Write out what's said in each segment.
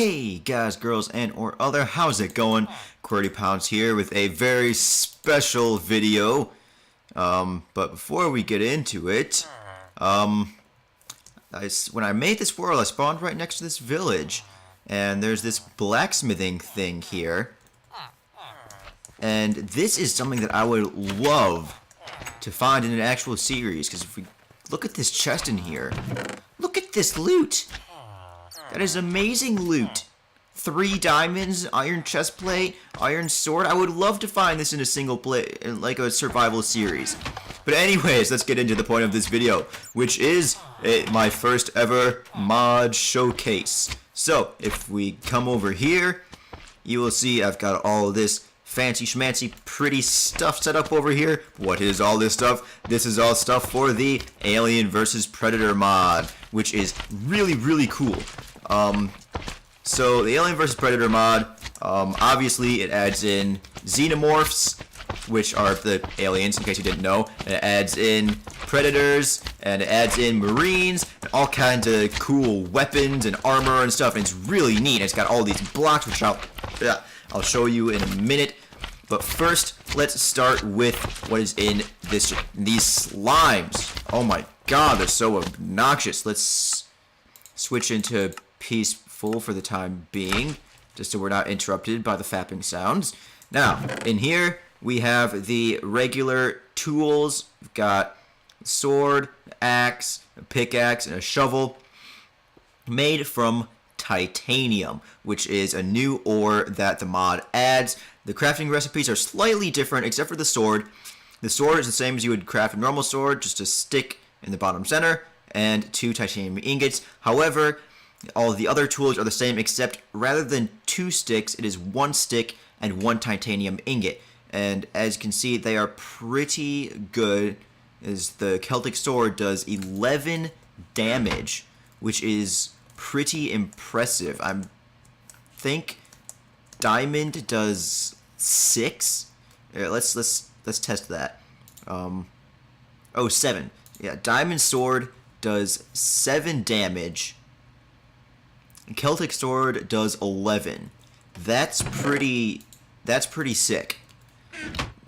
Hey guys, girls, and or other, how's it going? QWERTYpounds here with a very special video. But before we get into it, when I made this world, I spawned right next to this village, and there's this blacksmithing thing here. And this is something that I would love to find in an actual series, because if we look at this chest in here, look at this loot. That is amazing loot. 3 diamonds, iron chestplate, iron sword. I would love to find this in a single play, like a survival series. But anyways, let's get into the point of this video, which is my first ever mod showcase. So, if we come over here, you will see I've got all this fancy schmancy pretty stuff set up over here. What is all this stuff? This is all stuff for the Alien vs Predator mod, which is really cool. So the Alien vs Predator mod, obviously it adds in xenomorphs, which are the aliens, in case you didn't know. And it adds in predators, and it adds in marines, and all kinds of cool weapons and armor and stuff. And it's really neat. It's got all these blocks, which I'll show you in a minute. But first, let's start with what is in these slimes. Oh my god, they're so obnoxious. Let's switch into peaceful for the time being, just so we're not interrupted by the fapping sounds. Now, in here, we have the regular tools. We've got a sword, an axe, a pickaxe, and a shovel made from titanium, which is a new ore that the mod adds. The crafting recipes are slightly different, except for the sword. The sword is the same as you would craft a normal sword, just a stick in the bottom center and 2 titanium ingots. However, all the other tools are the same, except rather than 2 sticks, it is 1 stick and 1 titanium ingot. And as you can see, they are pretty good, as the Celtic sword does 11 damage, which is pretty impressive. I think diamond does 6. Here, let's test that. 7. Yeah, diamond sword does 7 damage. Celtic sword does 11. That's pretty sick.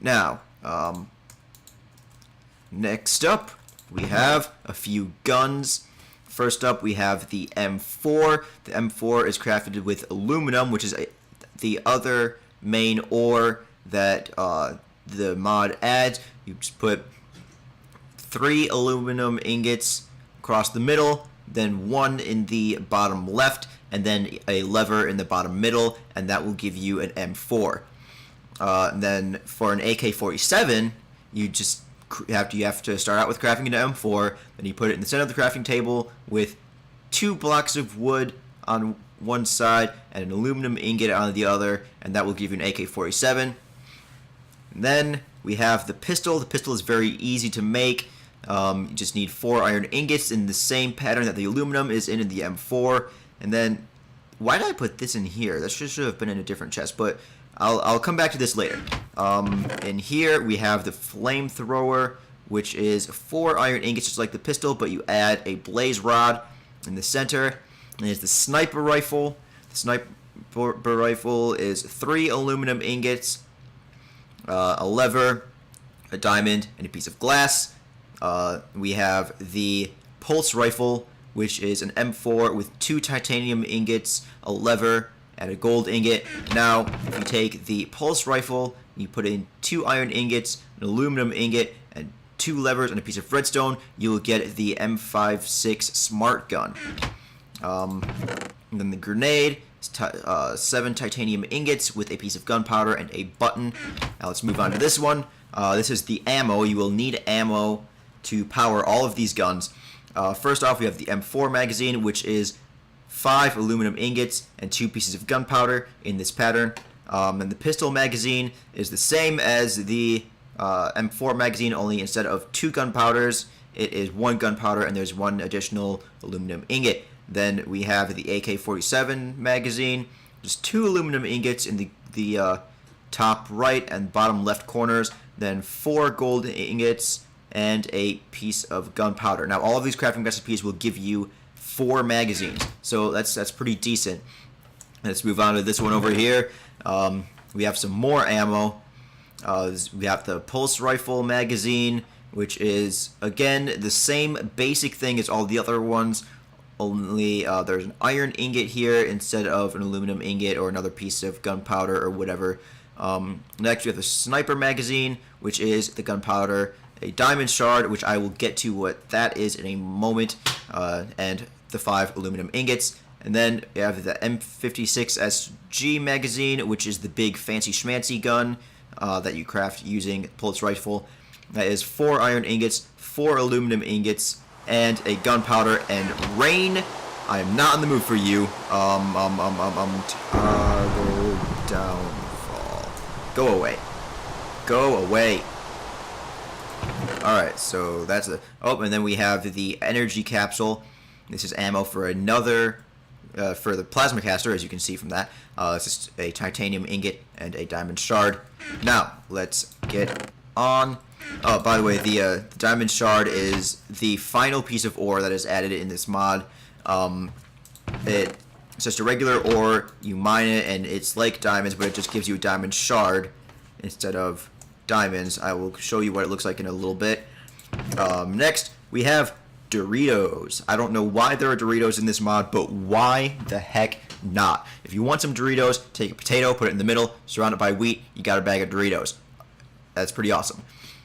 Now, next up, we have a few guns. First up, we have the M4. The M4 is crafted with aluminum, which is the other main ore that the mod adds. You just put 3 aluminum ingots across the middle, then 1 in the bottom left, and then a lever in the bottom middle, and that will give you an M4. And then for an AK-47, you have to start out with crafting an M4, then you put it in the center of the crafting table with 2 blocks of wood on one side and an aluminum ingot on the other, and that will give you an AK-47. And then we have the pistol. The pistol is very easy to make. You just need 4 iron ingots in the same pattern that the aluminum is in the M4. And then, why did I put this in here? That should have been in a different chest, but I'll come back to this later. In here, we have the flamethrower, which is 4 iron ingots, just like the pistol, but you add a blaze rod in the center. And there's the sniper rifle. The sniper rifle is 3 aluminum ingots, a lever, a diamond, and a piece of glass. We have the pulse rifle, which is an M4 with 2 titanium ingots, a lever, and a gold ingot. Now, if you take the pulse rifle, you put in 2 iron ingots, an aluminum ingot, and 2 levers and a piece of redstone, you will get the M56 smart gun. And then the grenade is 7 titanium ingots with a piece of gunpowder and a button. Now let's move on to this one. This is the ammo. You will need ammo to power all of these guns. First off, we have the M4 magazine, which is 5 aluminum ingots and 2 pieces of gunpowder in this pattern. And the pistol magazine is the same as the M4 magazine, only instead of 2 gunpowders, it is 1 gunpowder and there's 1 additional aluminum ingot. Then we have the AK-47 magazine, just 2 aluminum ingots in the top right and bottom left corners, then 4 gold ingots and a piece of gunpowder. Now, all of these crafting recipes will give you 4 magazines, so that's pretty decent. Let's move on to this one over here. We have some more ammo. We have the pulse rifle magazine, which is, again, the same basic thing as all the other ones, only there's an iron ingot here instead of an aluminum ingot or another piece of gunpowder or whatever. Next, we have the sniper magazine, which is the gunpowder, a diamond shard, which I will get to what that is in a moment, and the 5 aluminum ingots. And then we have the M56SG magazine, which is the big fancy schmancy gun that you craft using pulse rifle. That is 4 iron ingots, 4 aluminum ingots, and a gunpowder. And rain, I am not in the mood for you. Toggle downfall. Go away. Go away. Alright, so that's the... Oh, and then we have the energy capsule. This is ammo for another... for the plasma caster, as you can see from that. It's just a titanium ingot and a diamond shard. Now, let's get on. Oh, by the way, the diamond shard is the final piece of ore that is added in this mod. It's just a regular ore. You mine it, and it's like diamonds, but it just gives you a diamond shard instead of diamonds. I will show you what it looks like in a little bit. Next, we have Doritos. I don't know why there are Doritos in this mod, but why the heck not? If you want some Doritos, take a potato, put it in the middle, surround it by wheat, you got a bag of Doritos. That's pretty awesome.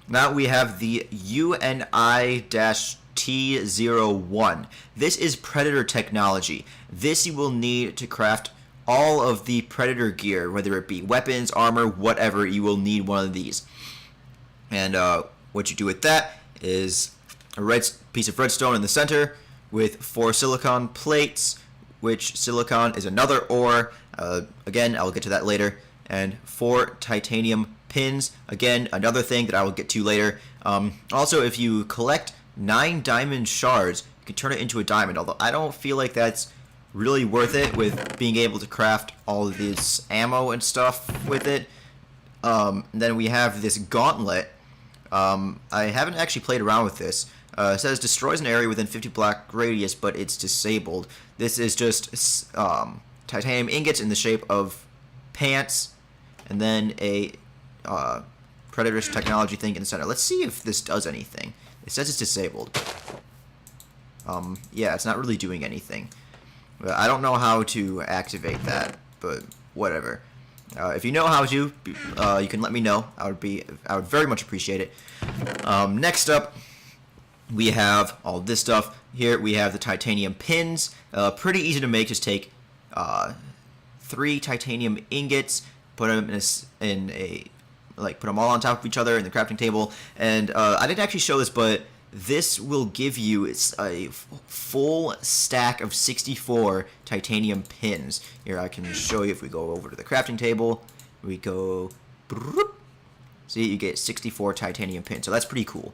Now we have the UNI-T01. This is Predator technology. This you will need to craft all of the Predator gear, whether it be weapons, armor, whatever, you will need one of these. And what you do with that is a red piece of redstone in the center with 4 silicon plates, which silicon is another ore. Again, I will get to that later. And 4 titanium pins. Again, another thing that I will get to later. Also, if you collect 9 diamond shards, you can turn it into a diamond, although I don't feel like that's really worth it with being able to craft all of this ammo and stuff with it. Then we have this gauntlet. I haven't actually played around with this. It says destroys an area within 50 block radius, but it's disabled. This is just titanium ingots in the shape of pants, and then a Predator's technology thing in the center. Let's see if this does anything. It says it's disabled. Yeah, it's not really doing anything. I don't know how to activate that, but whatever. If you know how to, you can let me know. I would very much appreciate it. Next up, we have all this stuff. Here we have the titanium pins. Pretty easy to make. Just take 3 titanium ingots, put them put them all on top of each other in the crafting table. And I didn't actually show this, but this will give you a full stack of 64 titanium pins. Here, I can show you if we go over to the crafting table. We go... See, you get 64 titanium pins. So that's pretty cool.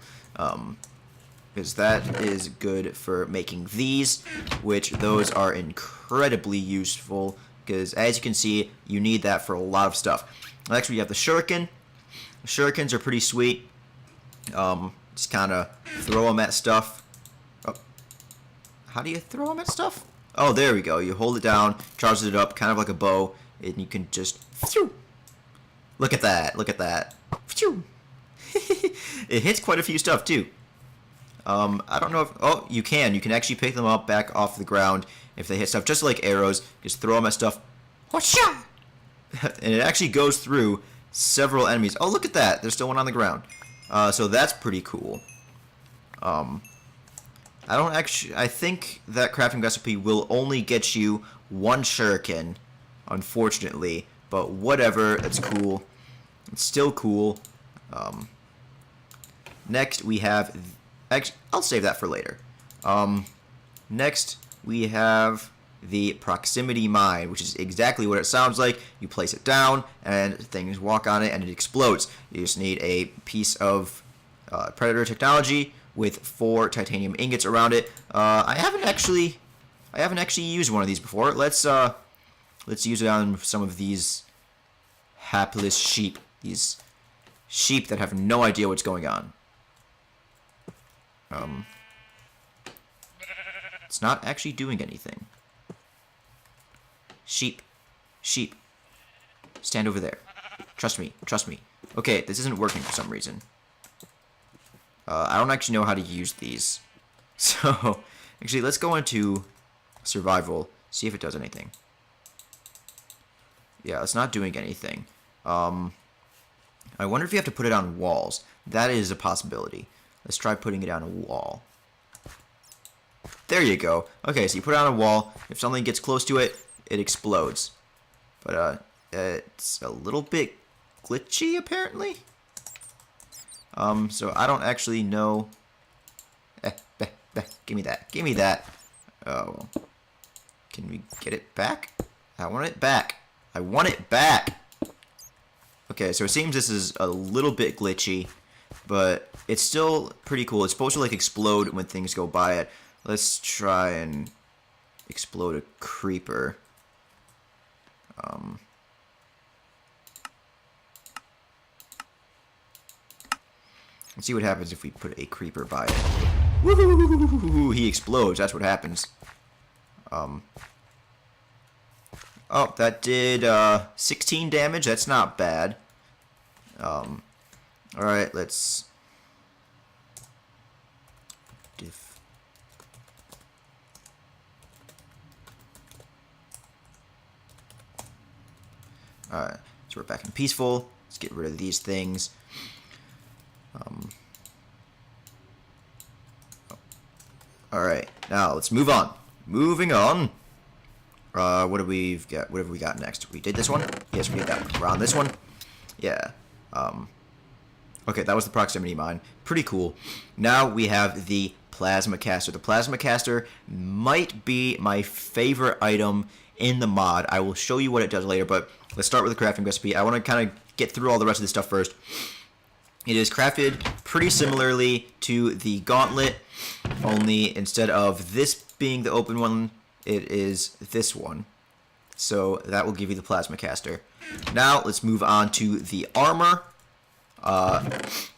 Because that is good for making these, which those are incredibly useful. Because as you can see, you need that for a lot of stuff. Next, we have the shuriken. The shurikens are pretty sweet. Just kind of throw them at stuff. Oh. How do you throw them at stuff? Oh, there we go. You hold it down, charges it up, kind of like a bow, and you can just... Look at that. Look at that. It hits quite a few stuff, too. I don't know if... Oh, you can. You can actually pick them up back off the ground if they hit stuff. Just like arrows. Just throw them at stuff. And it actually goes through several enemies. Oh, look at that. There's still one on the ground. So that's pretty cool. I think that crafting recipe will only get you 1 shuriken, unfortunately. But whatever, it's cool. It's still cool. Next, we have... Actually, I'll save that for later. Next, we have the proximity mine, which is exactly what it sounds like. You place it down, and things walk on it, and it explodes. You just need a piece of Predator technology with 4 titanium ingots around it. I haven't actually used one of these before. Let's use it on some of these hapless sheep. These sheep that have no idea what's going on. It's not actually doing anything. Sheep. Sheep. Stand over there. Trust me. Trust me. Okay, this isn't working for some reason. I don't actually know how to use these. So, actually, let's go into survival. See if it does anything. Yeah, it's not doing anything. I wonder if you have to put it on walls. That is a possibility. Let's try putting it on a wall. There you go. Okay, so you put it on a wall. If something gets close to it, it explodes. But it's a little bit glitchy, apparently. So I don't actually know. Give me that. Give me that. Oh. Can we get it back? I want it back. I want it back. Okay, so it seems this is a little bit glitchy, but it's still pretty cool. It's supposed to like explode when things go by it. Let's try and explode a creeper. Let's see what happens if we put a creeper by it. Woohoo! He explodes. That's what happens. Oh, that did 16 damage. That's not bad. Alright, let's... Alright, so we're back in peaceful. Let's get rid of these things. Alright, now let's move on. Moving on. What have we got? What have we got next? We did this one? Yes, we did that one. We're on this one? Yeah. Okay, that was the proximity mine. Pretty cool. Now we have the plasma caster. The plasma caster might be my favorite item in the mod. I will show you what it does later, but let's start with the crafting recipe. I want to kind of get through all the rest of this stuff first. It is crafted pretty similarly to the gauntlet, only instead of this being the open one, it is this one. So that will give you the plasma caster. Now let's move on to the armor.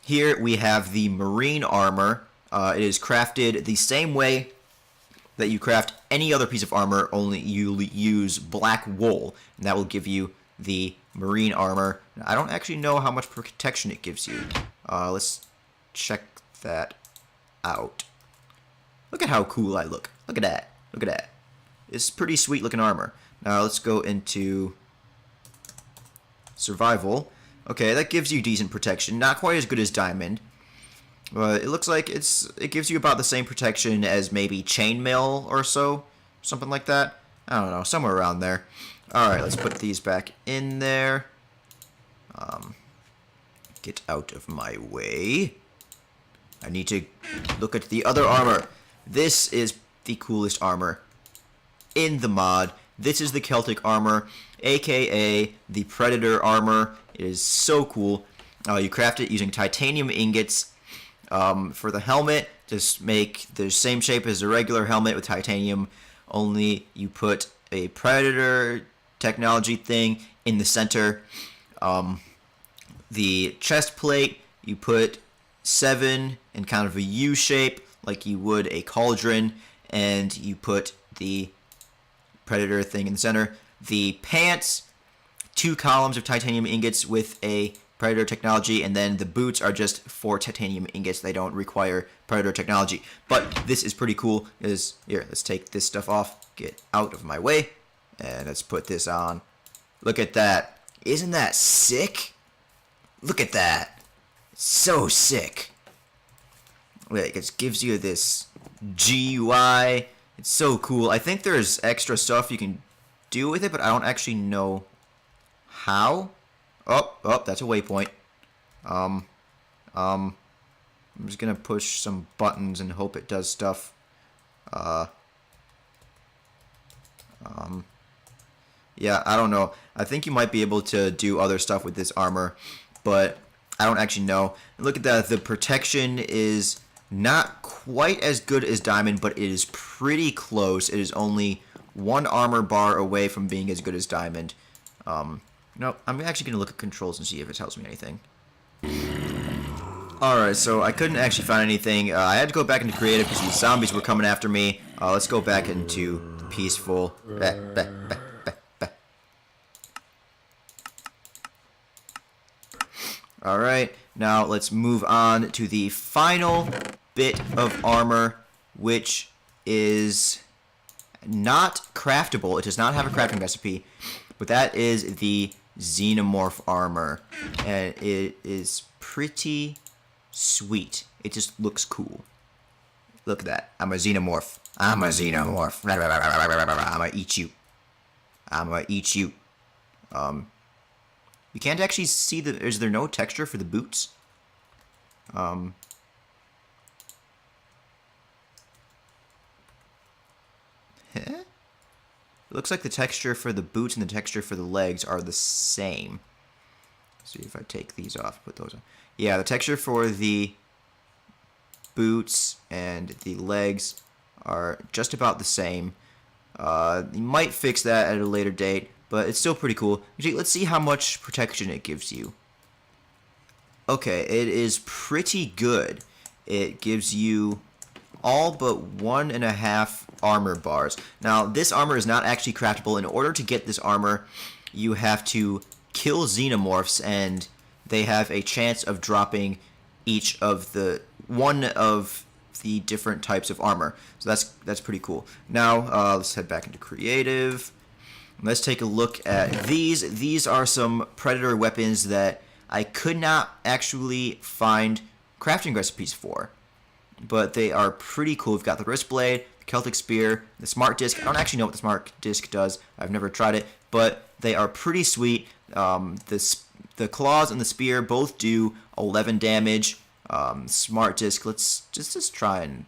Here we have the marine armor. It is crafted the same way that you craft any other piece of armor, only you use black wool, and that will give you the marine armor. I don't actually know how much protection it gives you. Let's check that out. Look at how cool I look. Look at that. Look at that. It's pretty sweet looking armor. Now let's go into survival. Okay, that gives you decent protection. Not quite as good as diamond. But it looks like it gives you about the same protection as maybe chainmail or so. Something like that. I don't know, somewhere around there. Alright, let's put these back in there. Get out of my way. I need to look at the other armor. This is the coolest armor in the mod. This is the Celtic armor, aka the Predator armor. It is so cool. You craft it using titanium ingots. For the helmet, just make the same shape as a regular helmet with titanium, only you put a Predator technology thing in the center. The chest plate, you put 7 in kind of a U shape, like you would a cauldron, and you put the Predator thing in the center. The pants, 2 columns of titanium ingots with a Predator technology, and then the boots are just 4 titanium ingots. They don't require Predator technology. But this is pretty cool. Here, let's take this stuff off. Get out of my way. And let's put this on. Look at that. Isn't that sick? Look at that. It's so sick. Like, it gives you this GUI. It's so cool. I think there's extra stuff you can do with it, but I don't actually know how. Oh, that's a waypoint. I'm just gonna push some buttons and hope it does stuff. Yeah, I don't know. I think you might be able to do other stuff with this armor, but I don't actually know. Look at that. The protection is not quite as good as diamond, but it is pretty close. It is only 1 armor bar away from being as good as diamond. No, I'm actually going to look at controls and see if it tells me anything. Alright, so I couldn't actually find anything. I had to go back into creative because these zombies were coming after me. Let's go back into peaceful. Alright, now let's move on to the final bit of armor, which is not craftable. It does not have a crafting recipe, but that is the Xenomorph armor, and it is pretty sweet. It just looks cool. Look at that. I'm a Xenomorph. I'm a Xenomorph. I'm gonna eat you. I'm gonna eat you. You can't actually see the... Is there no texture for the boots? Huh? It looks like the texture for the boots and the texture for the legs are the same. Let's see if I take these off, put those on. Yeah, the texture for the boots and the legs are just about the same. You might fix that at a later date, but it's still pretty cool. Actually, let's see how much protection it gives you. Okay, it is pretty good. It gives you all but 1.5 armor bars. Now, this armor is not actually craftable. In order to get this armor, you have to kill xenomorphs, and they have a chance of dropping each of the one of the different types of armor. So that's pretty cool. Now, let's head back into creative. Let's take a look at these. These are some predator weapons that I could not actually find crafting recipes for, but they are pretty cool. We've got the wrist blade, the Celtic spear, the smart disc. I don't actually know what the smart disc does. I've never tried it, but they are pretty sweet. The claws and the spear both do 11 damage. Smart disc. Let's just try and...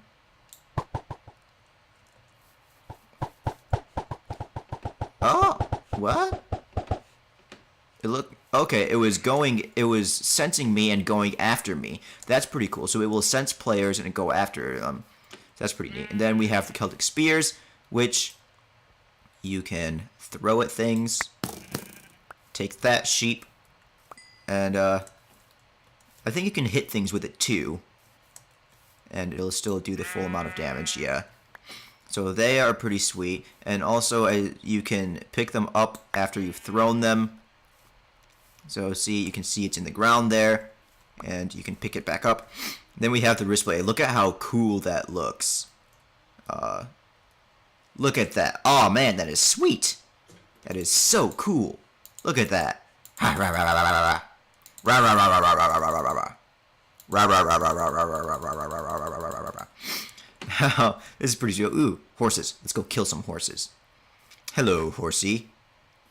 Oh, what? It looked okay. It was sensing me and going after me. That's pretty cool. So it will sense players and go after. That's pretty neat. And then we have the Celtic spears, which you can throw at things. Take that, sheep, and I think you can hit things with it too, and it'll still do the full amount of damage. Yeah. So they are pretty sweet, and also you can pick them up after you've thrown them. So see, you can see it's in the ground there, and you can pick it back up. Then we have the wrist blade. Look at how cool that looks. Look at that. Oh man, that is sweet. That is so cool. Look at that. This is pretty cool. Ooh, horses. Let's go kill some horses. Hello, horsey.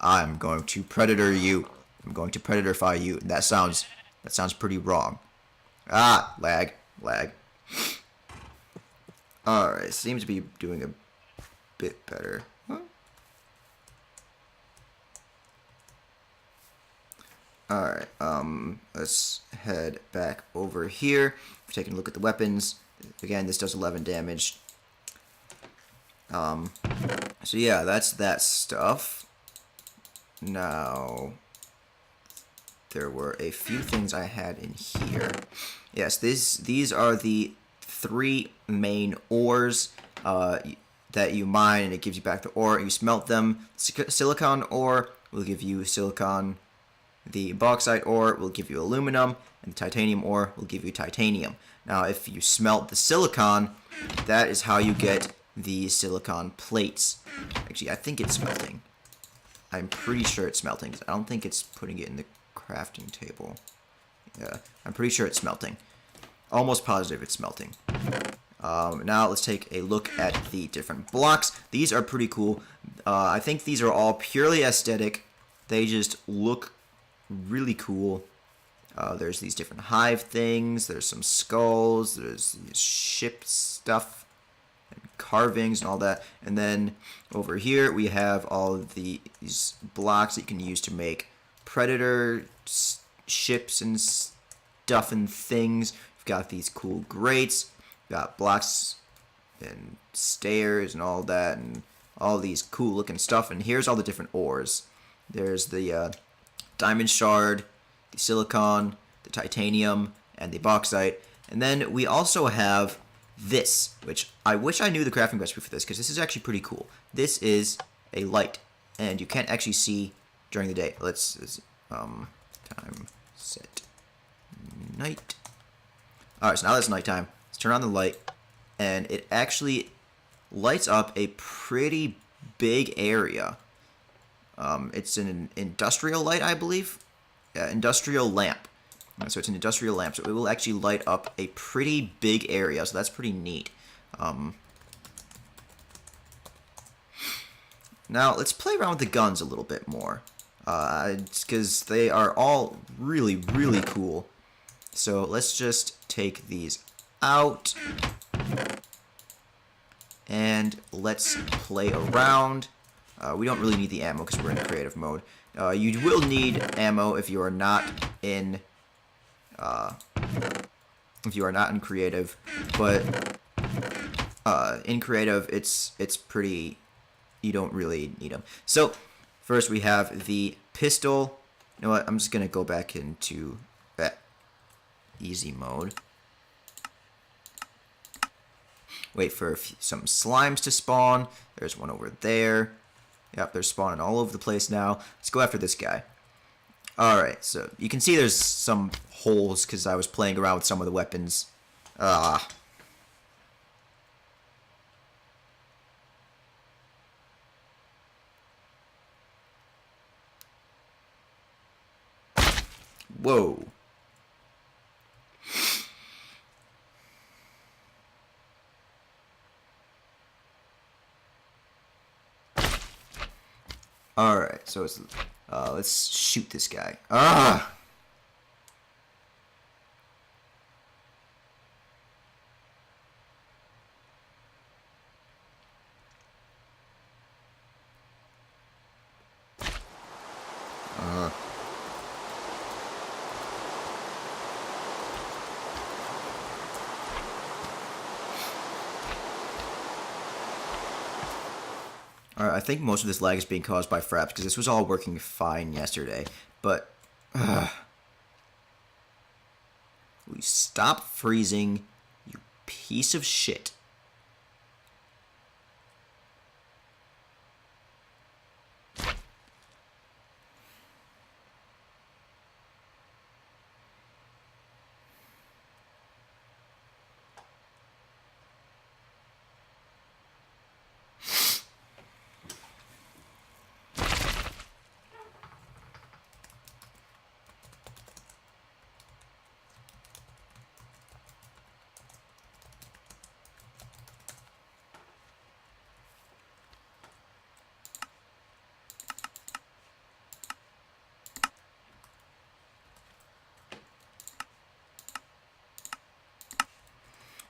I'm going to predator you. I'm going to predatorify you. That sounds pretty wrong. Ah, lag. Alright, seems to be doing a bit better. Huh? Alright, let's head back over here. We're taking a look at the weapons. Again, this does 11 damage. So yeah, that's that stuff. Now, there were a few things I had in here. Yes, these are the 3 main ores that you mine, and it gives you back the ore. You smelt them. Silicon ore will give you silicon. The bauxite ore will give you aluminum, and the titanium ore will give you titanium. Now, if you smelt the silicon, that is how you get the silicon plates. Actually, I think it's smelting. I'm pretty sure it's smelting. I don't think it's putting it in the crafting table. Yeah, I'm pretty sure it's smelting. Almost positive it's smelting. Now let's take a look at the different blocks. These are pretty cool. I think these are all purely aesthetic. They just look really cool. There's these different hive things. There's some skulls. There's ship stuff and carvings and all that. And then over here we have all of these blocks that you can use to make predator ships and stuff and things. We've got these cool grates. We've got blocks and stairs and all that, and all these cool looking stuff. And here's all the different ores. There's the diamond shard, the silicon, the titanium, and the bauxite. And then we also have this, which I wish I knew the crafting recipe for this, because this is actually pretty cool. This is a light, and you can't actually see during the day. Let's time set night. Alright, so now that it's nighttime, let's turn on the light, and it actually lights up a pretty big area. It's an industrial light, I believe. Yeah, industrial lamp. So it's an industrial lamp, so it will actually light up a pretty big area, so that's pretty neat. Now, let's play around with the guns a little bit more, because they are all really, really cool. So let's just take these out, and let's play around. We don't really need the ammo because we're in creative mode. You will need ammo if you are not in creative, but in creative it's pretty. You don't really need them. So first we have the pistol. You know what? I'm just gonna go back into easy mode. Wait for some slimes to spawn. There's one over there. Yep, they're spawning all over the place now. Let's go after this guy. Alright, so you can see there's some holes because I was playing around with some of the weapons. Whoa. Alright, so it's, let's shoot this guy. Alright, I think most of this lag is being caused by fraps, because this was all working fine yesterday, but... will you stop freezing, you piece of shit?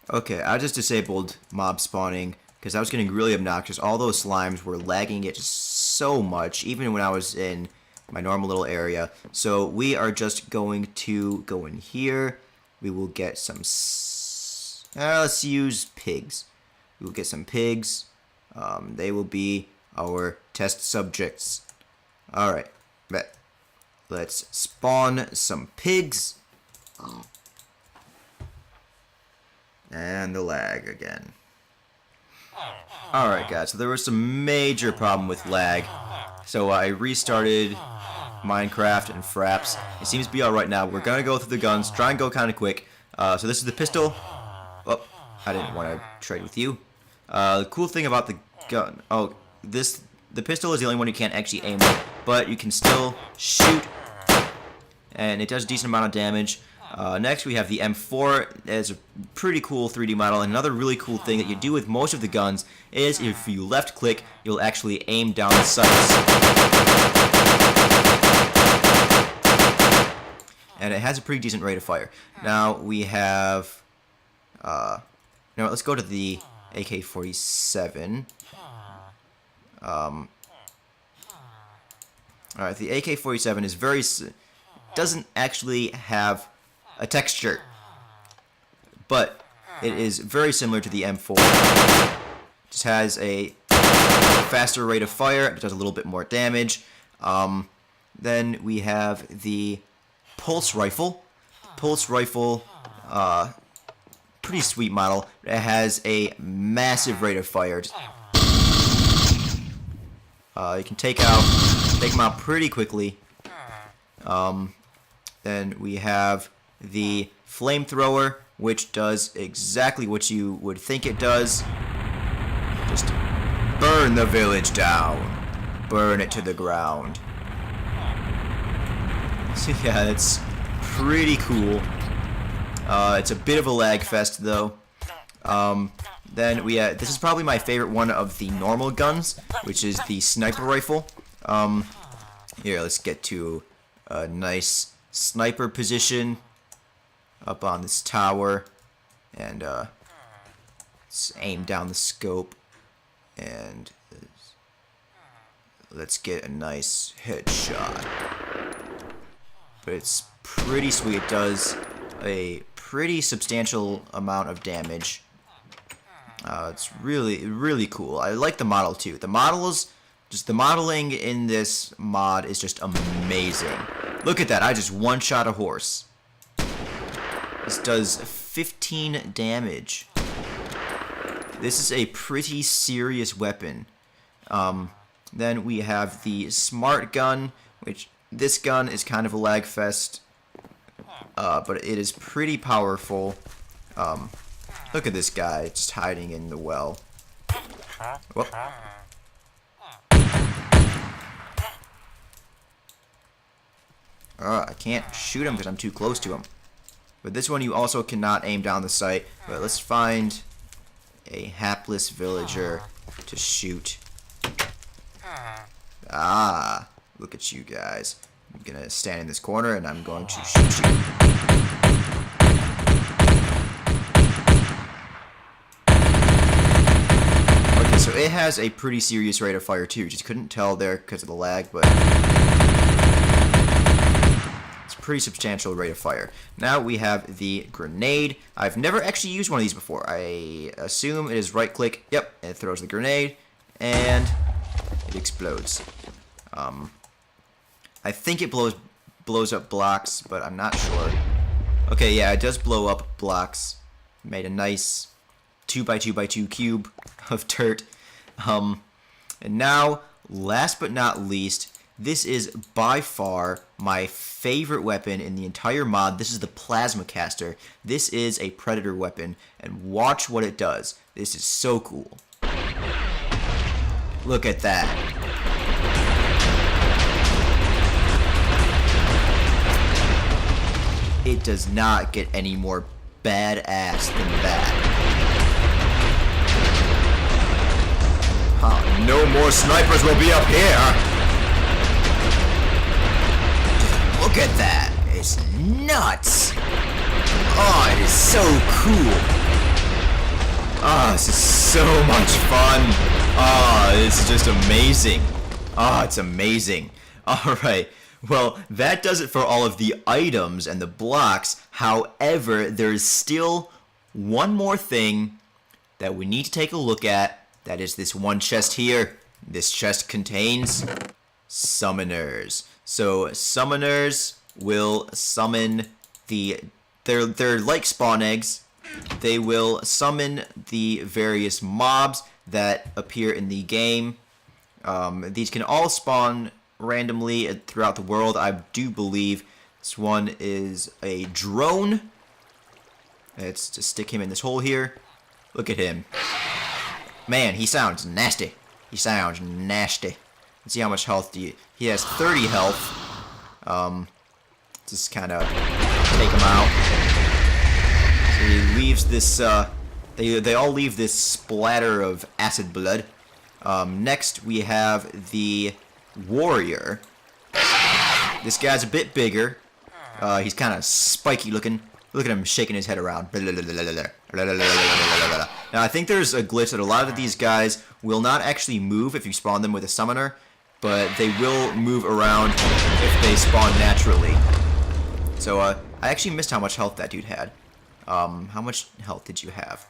Okay, I just disabled mob spawning because I was getting really obnoxious. All those slimes were lagging it so much, even when I was in my normal little area. So we are just going to go in here. We will get some... let's use pigs. We will get some pigs. They will be our test subjects. Alright, let's spawn some pigs. And the lag again. Alright guys, so there was some major problem with lag. So I restarted Minecraft and fraps. It seems to be alright now. We're gonna go through the guns, try and go kind of quick. So this is the pistol. Oh, I didn't want to trade with you. The cool thing about the gun... the pistol is the only one you can't actually aim with, but you can still shoot. And it does a decent amount of damage. Next we have the M4. It's a pretty cool 3D model, and another really cool thing that you do with most of the guns is if you left click, you'll actually aim down the sights. And it has a pretty decent rate of fire. Now we have, let's go to the AK-47. Alright, the AK-47 is doesn't actually have a texture, but it is very similar to the M4. Just has a faster rate of fire. It does a little bit more damage. Then we have the pulse rifle. Pulse rifle, pretty sweet model. It has a massive rate of fire. You can take them out pretty quickly. Then we have the flamethrower, which does exactly what you would think it does. Just burn the village down. Burn it to the ground. So yeah, that's pretty cool. It's a bit of a lag fest though. Then this is probably my favorite one of the normal guns, which is the sniper rifle. Here, let's get to a nice sniper position up on this tower, and let's aim down the scope, and let's get a nice headshot. But it's pretty sweet. It does a pretty substantial amount of damage. It's really cool. I like the model too. The modeling in this mod is just amazing. Look at that, I just one-shot a horse. This does 15 damage. This is a pretty serious weapon. Then we have the smart gun, which this gun is kind of a lag fest, but it is pretty powerful. Look at this guy just hiding in the well. Whoop. I can't shoot him because I'm too close to him. But this one you also cannot aim down the sight. But let's find a hapless villager to shoot. Ah, look at you guys. I'm gonna stand in this corner and I'm going to shoot you. Okay, so it has a pretty serious rate of fire too. Just couldn't tell there because of the lag, but it's a pretty substantial rate of fire. Now we have the grenade. I've never actually used one of these before. I assume it is right click. Yep, and it throws the grenade and it explodes. I think it blows up blocks, but I'm not sure. Okay, yeah, it does blow up blocks. Made a nice 2x2x2 cube of dirt. And now, last but not least, this is by far my favorite weapon in the entire mod. This is the plasma caster. This is a predator weapon, and watch what it does. This is so cool. Look at that. It does not get any more badass than that. No more snipers will be up here. Look at that. It's nuts. Oh, it is so cool. Oh, this is so much fun. Oh, this is just amazing. Oh, it's amazing. Alright, well, that does it for all of the items and the blocks. However, there is still one more thing that we need to take a look at. That is this one chest here. This chest contains summoners. So, summoners will summon they're like spawn eggs. They will summon the various mobs that appear in the game. These can all spawn randomly throughout the world. I do believe this one is a drone. Let's just stick him in this hole here. Look at him. Man, he sounds nasty. He sounds nasty. Let's see how much health he has 30 health. Just kind of take him out. So he leaves this, they all leave this splatter of acid blood. Next, we have the warrior. This guy's a bit bigger. He's kind of spiky looking. Look at him shaking his head around. Now, I think there's a glitch that a lot of these guys will not actually move if you spawn them with a summoner, but they will move around if they spawn naturally. So, I actually missed how much health that dude had. How much health did you have?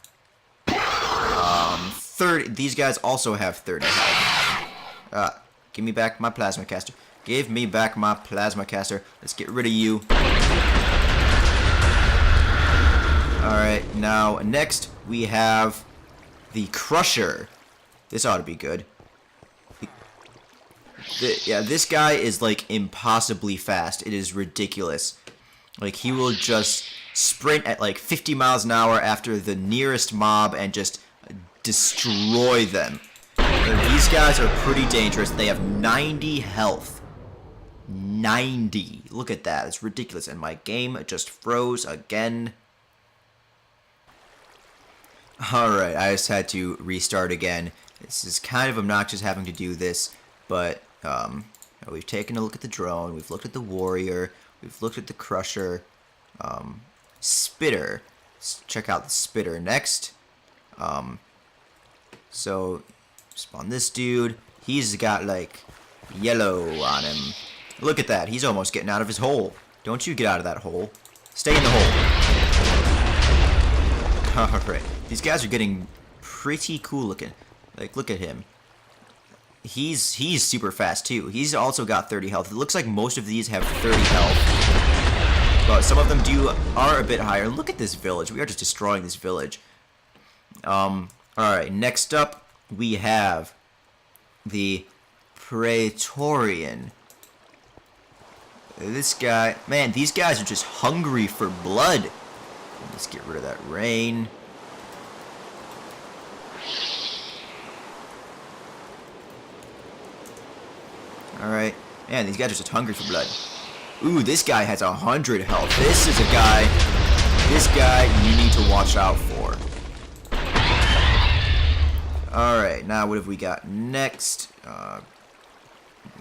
30. These guys also have 30 health. Give me back my plasma caster. Give me back my plasma caster. Let's get rid of you. Alright, now next we have the Crusher. This ought to be good. Yeah, this guy is like impossibly fast. It is ridiculous. Like, he will just sprint at like 50 miles an hour after the nearest mob and just destroy them. These guys are pretty dangerous. They have 90 health. 90. Look at that. It's ridiculous. And my game just froze again. Alright, I just had to restart again. This is kind of obnoxious having to do this, but we've taken a look at the drone, we've looked at the warrior, we've looked at the crusher, spitter. Let's check out the spitter next. So, spawn this dude. He's got, like, yellow on him. Look at that. He's almost getting out of his hole. Don't you get out of that hole. Stay in the hole. Alright. These guys are getting pretty cool looking. Like, look at him. He's super fast, too. He's also got 30 health. It looks like most of these have 30 health. But some of them are a bit higher. Look at this village. We are just destroying this village. Alright, next up, we have the Praetorian. This guy, man, these guys are just hungry for blood. Let's get rid of that rain. Alright, man, these guys are just hungry for blood. Ooh, this guy has 100 health. This is a guy, you need to watch out for. Alright, now what have we got next?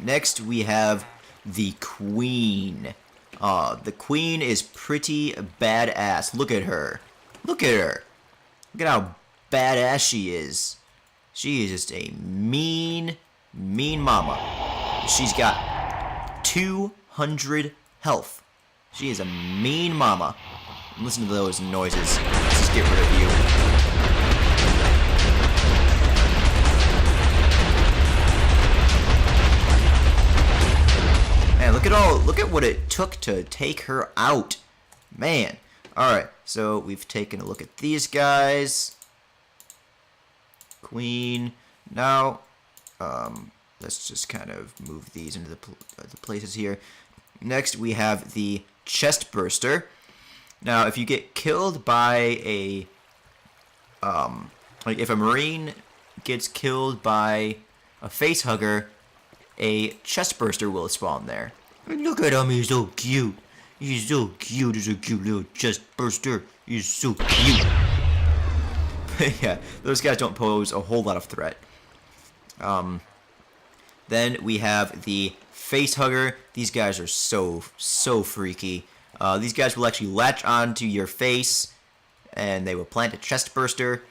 Next we have the Queen. The Queen is pretty badass. Look at her. Look at her. Look at how badass she is. She is just a mean mama. She's got 200 health. She is a mean mama. Listen to those noises. Let's just get rid of you. Man, look at what it took to take her out. Man. Alright, so we've taken a look at these guys. Queen. Now, let's just kind of move these into the places here. Next, we have the chest burster. Now, if you get killed by a, like if a marine gets killed by a face hugger, a chest burster will spawn there. Look at him, he's so cute. He's so cute, he's a cute little chest burster. He's so cute. Yeah, those guys don't pose a whole lot of threat. Then we have the face hugger. These guys are so freaky. These guys will actually latch onto your face, and they will plant a chest burster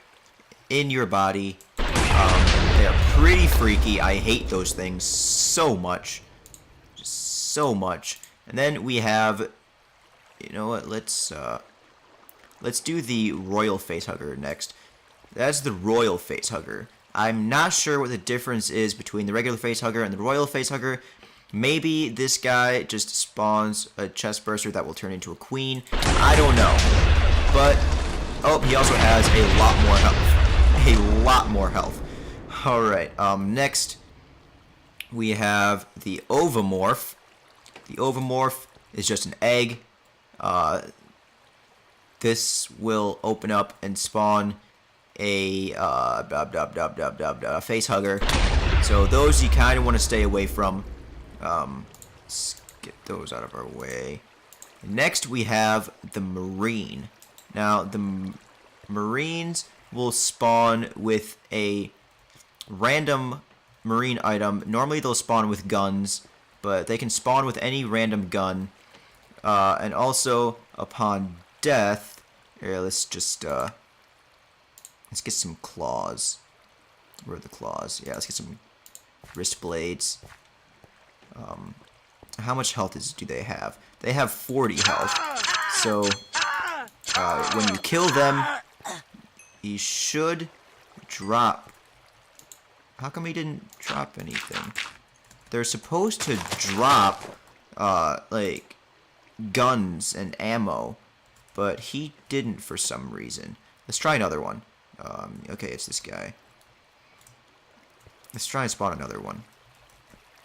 in your body. They are pretty freaky. I hate those things so much. Just so much. And then we have, you know what, let's do the royal face hugger next. That's the royal face hugger. I'm not sure what the difference is between the regular face hugger and the royal face hugger. Maybe this guy just spawns a chest burster that will turn into a queen. I don't know. But, oh, he also has a lot more health. A lot more health. Alright, next we have the ovomorph. The ovomorph is just an egg. This will open up and spawn a face hugger. So those you kind of want to stay away from. Let's get those out of our way. Next we have the marine. Now the marines will spawn with a random marine item. Normally they'll spawn with guns, but they can spawn with any random gun. And also upon death, here, let's just let's get some claws. Where are the claws? Yeah, let's get some wrist blades. How much health do they have? They have 40 health. So when you kill them, he should drop. How come he didn't drop anything? They're supposed to drop like guns and ammo, but he didn't for some reason. Let's try another one. Okay, it's this guy. Let's try and spawn another one.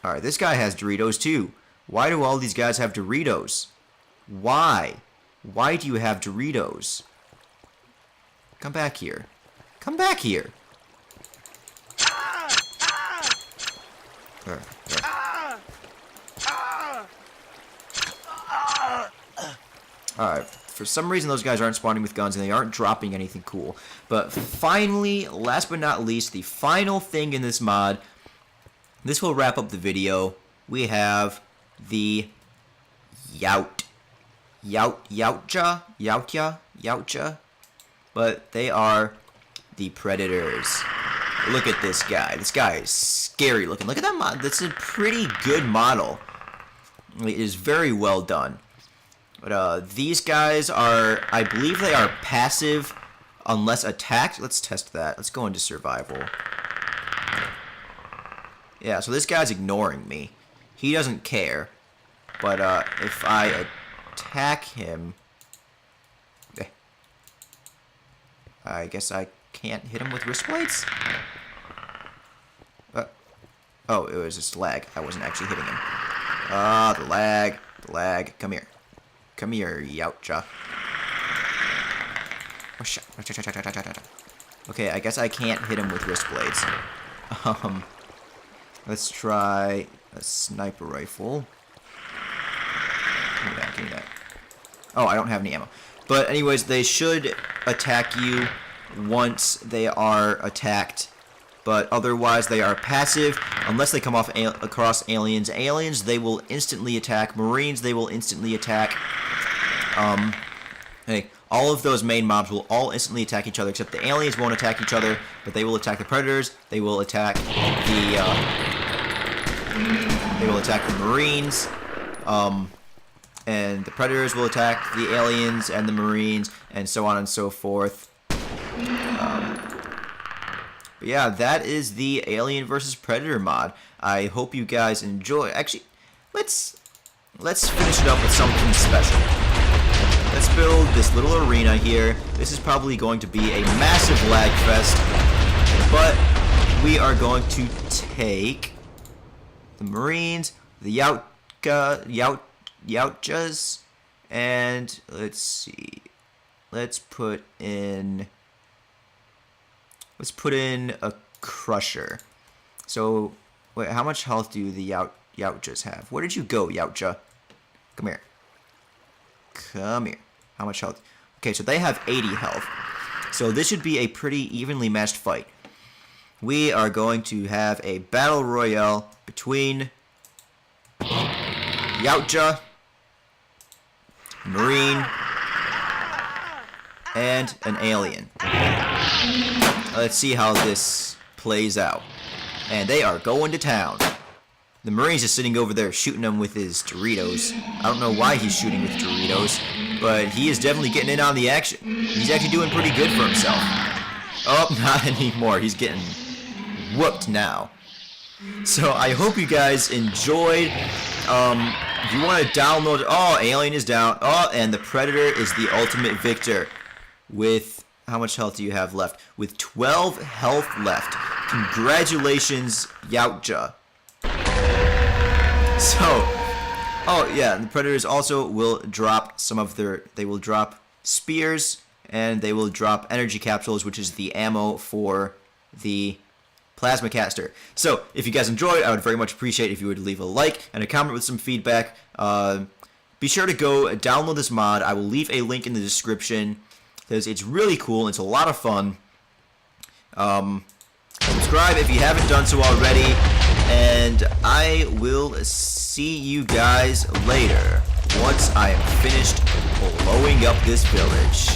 Alright, this guy has Doritos too. Why do all these guys have Doritos? Why? Why do you have Doritos? Come back here. Come back here. Alright, for some reason those guys aren't spawning with guns and they aren't dropping anything cool. But finally, last but not least, the final thing in this mod, this will wrap up the video. We have the Yautja, but they are the predators. Look at this guy. This guy is scary looking. Look at that mod. That's a pretty good model. It is very well done. But these guys are, I believe they are passive unless attacked. Let's test that. Let's go into survival. Yeah, so this guy's ignoring me. He doesn't care. But if I attack him, I guess I can't hit him with wrist plates? Oh, it was just lag. I wasn't actually hitting him. Ah, the lag. The lag. Come here. Come here, Yautja. Okay, I guess I can't hit him with wrist blades. Let's try a sniper rifle. Give me that, give me that. Oh, I don't have any ammo. But anyways, they should attack you once they are attacked. But otherwise, they are passive unless they come across aliens. Aliens, they will instantly attack. Marines, they will instantly attack. Hey, all of those main mobs will all instantly attack each other, except the aliens won't attack each other, but they will attack the predators. They will attack the Marines. And the predators will attack the aliens and the Marines, and so on and so forth. But yeah, that is the Alien vs. Predator mod. I hope you guys enjoy. Actually, let's finish it up with something special. Let's build this little arena here. This is probably going to be a massive lag fest, but we are going to take the Marines, the Yautjas, and let's see. Let's put in a crusher. So, wait, how much health do the Yautjas have? Where did you go, Yautja? Come here. Come here. How much health? Okay, so they have 80 health. So this should be a pretty evenly matched fight. We are going to have a battle royale between Yautja, Marine, and an alien. Let's see how this plays out. And they are going to town. The Marine's just sitting over there shooting them with his Doritos. I don't know why he's shooting with Doritos, but he is definitely getting in on the action. He's actually doing pretty good for himself. Oh, not anymore. He's getting whooped now. So I hope you guys enjoyed. If you want to download, oh, Alien is down. Oh, and the Predator is the ultimate victor. With, how much health do you have left? With 12 health left. Congratulations, Yautja. So, oh yeah, the Predators also will drop some of their, they will drop spears, and they will drop energy capsules, which is the ammo for the plasma caster. So, if you guys enjoyed, I would very much appreciate if you would leave a like and a comment with some feedback. Be sure to go download this mod. I will leave a link in the description, because it's really cool, it's a lot of fun. Subscribe if you haven't done so already, and I will see you guys later once I am finished blowing up this village.